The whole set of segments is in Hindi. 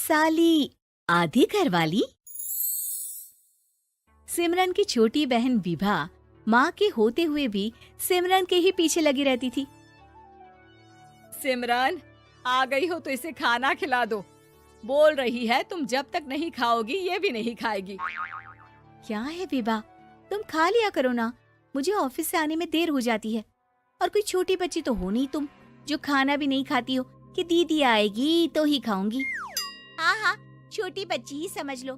साली आधी घरवाली। सिमरन की छोटी बहन विभा माँ के होते हुए भी सिमरन के ही पीछे लगी रहती थी। सिमरन, आ गई हो तो इसे खाना खिला दो। बोल रही है तुम जब तक नहीं खाओगी ये भी नहीं खाएगी। क्या है विभा, तुम खा लिया करो ना, मुझे ऑफिस से आने में देर हो जाती है। और कोई छोटी बच्ची तो हो नहीं तुम जो खाना भी नहीं खाती हो कि दीदी आएगी तो ही खाऊंगी। हाँ हाँ, छोटी बच्ची ही समझ लो।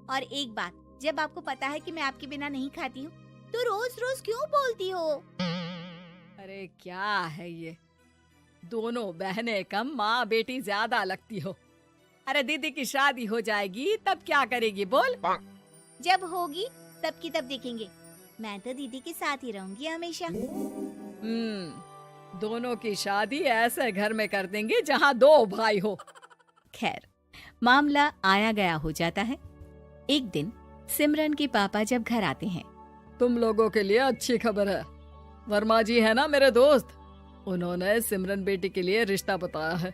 और एक बात, जब आपको पता है कि मैं आपके बिना नहीं खाती हूँ तो रोज रोज क्यों बोलती हो? अरे क्या है ये, दोनों बहनें कम माँ बेटी ज्यादा लगती हो। अरे दीदी की शादी हो जाएगी तब क्या करेगी बोल? जब होगी तब की तब देखेंगे। मैं तो दीदी के साथ ही रहूंगी हमेशा। दोनों की शादी ऐसे घर में कर देंगे जहाँ दो भाई हो। खैर, मामला आया गया हो जाता है। एक दिन सिमरन के पापा जब घर आते हैं, तुम लोगों के लिए अच्छी खबर है। वर्मा जी है ना मेरे दोस्त, उन्होंने सिमरन बेटी के लिए रिश्ता बताया है।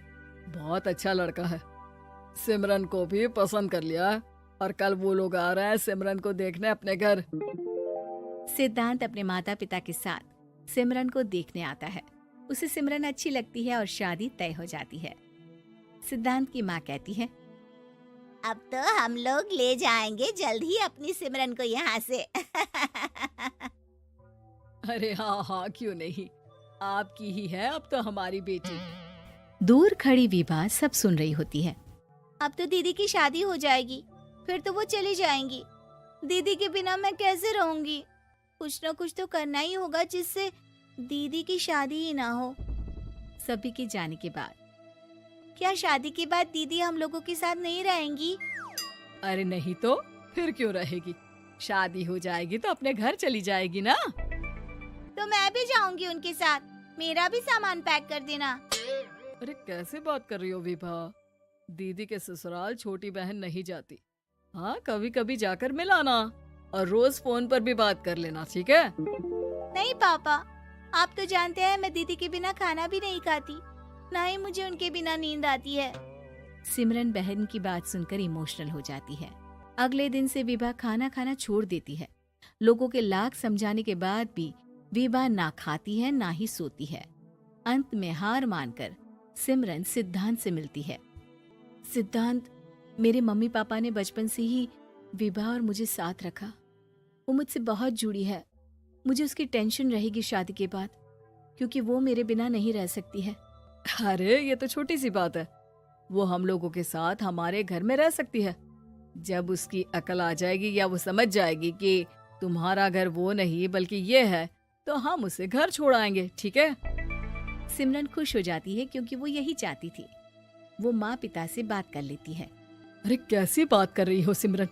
बहुत अच्छा लड़का है, सिमरन को भी पसंद कर लिया है और कल वो लोग आ रहे हैं सिमरन को देखने अपने घर। सिद्धांत अपने माता पिता के साथ सिमरन को देखने आता है। उसे सिमरन अच्छी लगती है और शादी तय हो जाती है। सिद्धांत की माँ कहती है, अब तो हम लोग ले जाएंगे जल्द ही अपनी सिमरन को यहाँ से। अरे हाँ हाँ, क्यों नहीं, आपकी ही है अब तो हमारी बेटी। दूर खड़ी विभा सब सुन रही होती है। अब तो दीदी की शादी हो जाएगी, फिर तो वो चली जाएंगी। दीदी के बिना मैं कैसे रहूंगी? कुछ न कुछ तो करना ही होगा जिससे दीदी की शादी ही ना हो। सभी के जाने के बाद क्या शादी के बाद दीदी हम लोगों के साथ नहीं रहेंगी? अरे नहीं तो फिर क्यों रहेगी, शादी हो जाएगी तो अपने घर चली जाएगी ना। तो मैं भी जाऊंगी उनके साथ, मेरा भी सामान पैक कर देना। अरे कैसे बात कर रही हो विभा, दीदी के ससुराल छोटी बहन नहीं जाती। हाँ, कभी कभी जाकर मिलाना और रोज फोन पर भी बात कर लेना, ठीक है? नहीं पापा, आप तो जानते हैं मैं दीदी के बिना खाना भी नहीं खाती, ना ही मुझे उनके बिना नींद आती है। सिमरन बहन की बात सुनकर इमोशनल हो जाती है। अगले दिन से विभा खाना खाना छोड़ देती है। लोगों के लाख समझाने के बाद भी विभा ना खाती है ना ही सोती है। अंत में हार मानकर सिमरन सिद्धांत से मिलती है। सिद्धांत, मेरे मम्मी पापा ने बचपन से ही विभा और मुझे साथ रखा। वो मुझसे बहुत जुड़ी है। मुझे उसकी टेंशन रहेगी शादी के बाद, क्योंकि वो मेरे बिना नहीं रह सकती है। अरे ये तो छोटी सी बात है, वो हम लोगों के साथ हमारे घर में रह सकती है। जब उसकी अकल आ जाएगी या वो समझ जाएगी कि तुम्हारा घर वो नहीं बल्कि ये है, तो हम उसे घर छोड़ आएंगे, ठीक है? सिमरन खुश हो जाती है क्योंकि वो यही चाहती थी। वो माँ पिता से बात कर लेती है। अरे कैसी बात कर रही हो सिमरन,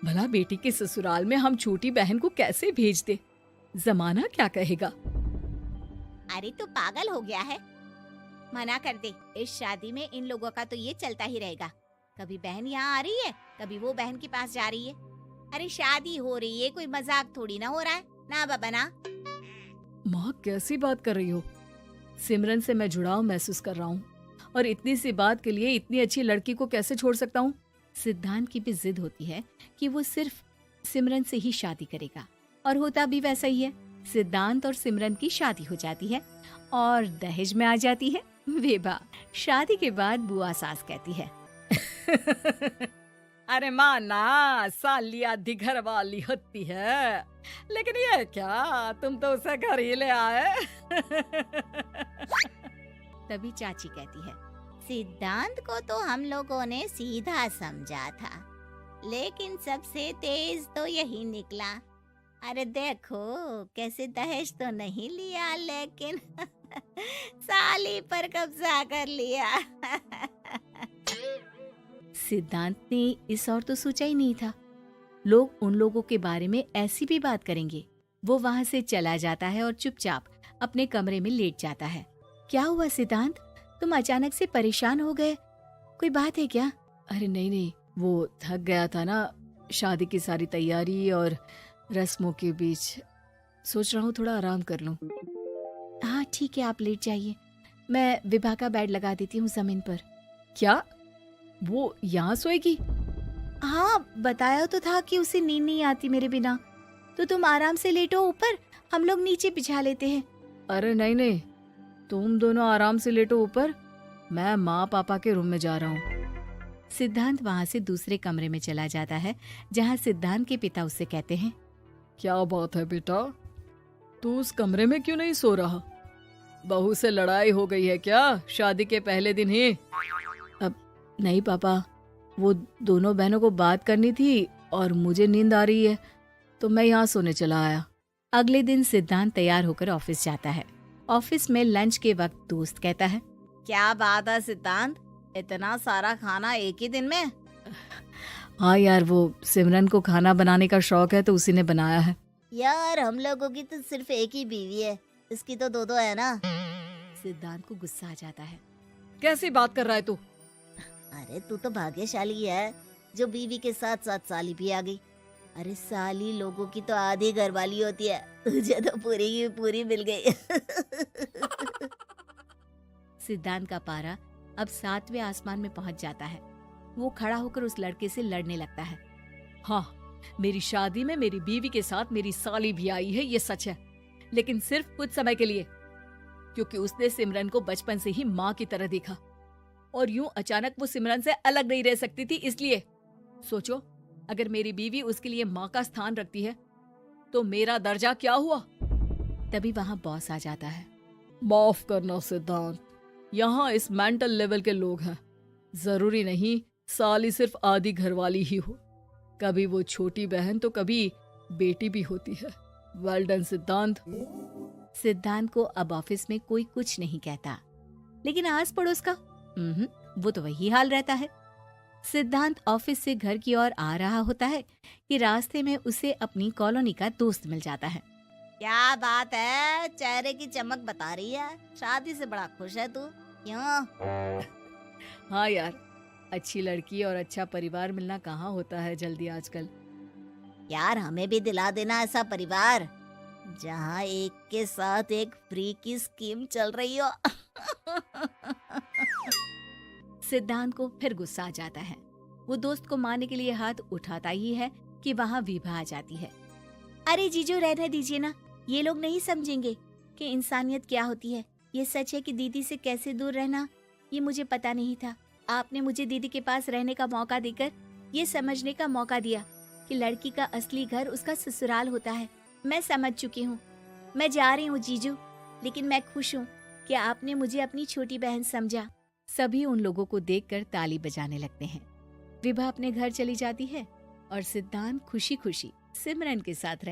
भला बेटी के ससुराल में हम छोटी बहन को कैसे भेज दे? जमाना क्या कहेगा? अरे तो पागल हो गया है, मना कर दे। इस शादी में इन लोगों का तो ये चलता ही रहेगा। कभी बहन यहाँ आ रही है, कभी वो बहन के पास जा रही है। अरे शादी हो रही है, कोई मजाक थोड़ी ना हो रहा है ना बाबा ना। माँ कैसी बात कर रही हो? सिमरन से मैं जुड़ाव महसूस कर रहा हूँ और इतनी सी बात के लिए इतनी अच्छी लड़की को कैसे छोड़ सकता हूँ? सिद्धांत की भी जिद होती है कि वो सिर्फ सिमरन से ही शादी करेगा, और होता भी वैसा ही है। सिद्धांत और सिमरन की शादी हो जाती है और दहेज में आ जाती है विभा। शादी के बाद बुआ सास कहती है, अरे माँ ना, साली आधी घर वाली होती है, लेकिन ये क्या, तुम तो उसे घर ही ले आए। तभी चाची कहती है, सिद्धांत को तो हम लोगों ने सीधा समझा था, लेकिन सबसे तेज तो यही निकला। अरे देखो कैसे दहेज तो नहीं लिया, लेकिन साली पर कब्जा कर लिया। सिद्धांत ने इस और तो सोचा ही नहीं था, लोग उन लोगों के बारे में ऐसी भी बात करेंगे। वो वहाँ से चला जाता है और चुपचाप अपने कमरे में लेट जाता है। क्या हुआ सिद्धांत, तुम अचानक से परेशान हो गए, कोई बात है क्या? अरे नहीं नहीं, वो थक गया था ना, शादी की सारी तैयारी और रस्मों के बीच, सोच रहा हूँ थोड़ा आराम कर लूं। हाँ ठीक है, आप लेट जाइए, मैं विभा का बेड लगा देती हूँ जमीन पर। क्या? वो यहाँ सोएगी? हाँ, बताया तो था कि उसे नींद नहीं आती मेरे बिना। तो तुम आराम से लेटो ऊपर, हम लोग नीचे बिछा लेते हैं। अरे नहीं नहीं, तुम दोनों आराम से लेटो ऊपर, मैं माँ पापा के रूम में जा रहा हूँ। सिद्धांत वहाँ से दूसरे कमरे में चला जाता है, जहाँ सिद्धांत के पिता उससे कहते हैं, क्या बात है बेटा, तू उस कमरे में क्यों नहीं सो रहा? बहू से लड़ाई हो गई है क्या शादी के पहले दिन ही? अब नहीं पापा, वो दोनों बहनों को बात करनी थी और मुझे नींद आ रही है, तो मैं यहाँ सोने चला आया। अगले दिन सिद्धांत तैयार होकर ऑफिस जाता है। ऑफिस में लंच के वक्त दोस्त कहता है, क्या बात है सिद्धांत, इतना सारा खाना एक ही दिन में? हाँ यार, वो सिमरन को खाना बनाने का शौक है तो उसी ने बनाया है। यार हम लोगों की तो सिर्फ एक ही बीवी है, इसकी तो दो है ना। सिद्धांत को गुस्सा आ जाता है। कैसी बात कर रहा है तू? अरे तू तो भाग्यशाली है जो बीवी के साथ साथ साली भी आ गई। अरे साली लोगों की तो आधी घरवाली होती है, तुझे तो पूरी की पूरी मिल गई। सिद्धांत का पारा अब 7वें आसमान में पहुंच जाता है। वो खड़ा होकर उस लड़के से लड़ने लगता है। हाँ, मेरी शादी में मेरी बीवी के साथ मेरी साली भी आई है, ये सच है, लेकिन सिर्फ कुछ समय के लिए, क्योंकि उसने सिमरन को बचपन से ही माँ की तरह देखा और यूं अचानक वो सिमरन से अलग नहीं रह सकती थी। इसलिए सोचो, अगर मेरी बीवी उसके लिए माँ का स्थान रखती है तो मेरा दर्जा क्या हुआ? तभी वहाँ बॉस आ जाता है। माफ करना सिद्धांत, यहाँ इस मेंटल लेवल के लोग हैं, जरूरी नहीं साली सिर्फ आधी घरवाली ही हो, कभी वो छोटी बहन तो कभी बेटी भी होती है। वेल डन सिद्धांत। सिद्धांत को अब ऑफिस में कोई कुछ नहीं कहता, लेकिन आस पड़ोस का वो तो वही हाल रहता है। सिद्धांत ऑफिस से घर की ओर आ रहा होता है कि रास्ते में उसे अपनी कॉलोनी का दोस्त मिल जाता है। क्या बात है, चेहरे की चमक बता रही है, शादी से बड़ा खुश है तू, क्यों? हाँ यार, अच्छी लड़की और अच्छा परिवार मिलना कहाँ होता है जल्दी आजकल। यार हमें भी दिला देना ऐसा परिवार जहाँ एक के साथ एक फ्री की स्कीम चल रही हो। सिद्धांत को फिर गुस्सा आ जाता है। वो दोस्त को मारने के लिए हाथ उठाता ही है कि वहाँ विभा आ जाती है। अरे जीजू रहने दीजिए ना, ये लोग नहीं समझेंगे कि इंसानियत क्या होती है। ये सच है कि दीदी से कैसे दूर रहना ये मुझे पता नहीं था। आपने मुझे दीदी के पास रहने का मौका देकर ये समझने का मौका दिया कि लड़की का असली घर उसका ससुराल होता है। मैं समझ चुकी हूँ, मैं जा रही हूँ जीजू, लेकिन मैं खुश हूँ कि आपने मुझे अपनी छोटी बहन समझा। सभी उन लोगों को देखकर ताली बजाने लगते हैं। विभा अपने घर चली जाती है और सिद्धांत खुशी खुशी सिमरन के साथ रहने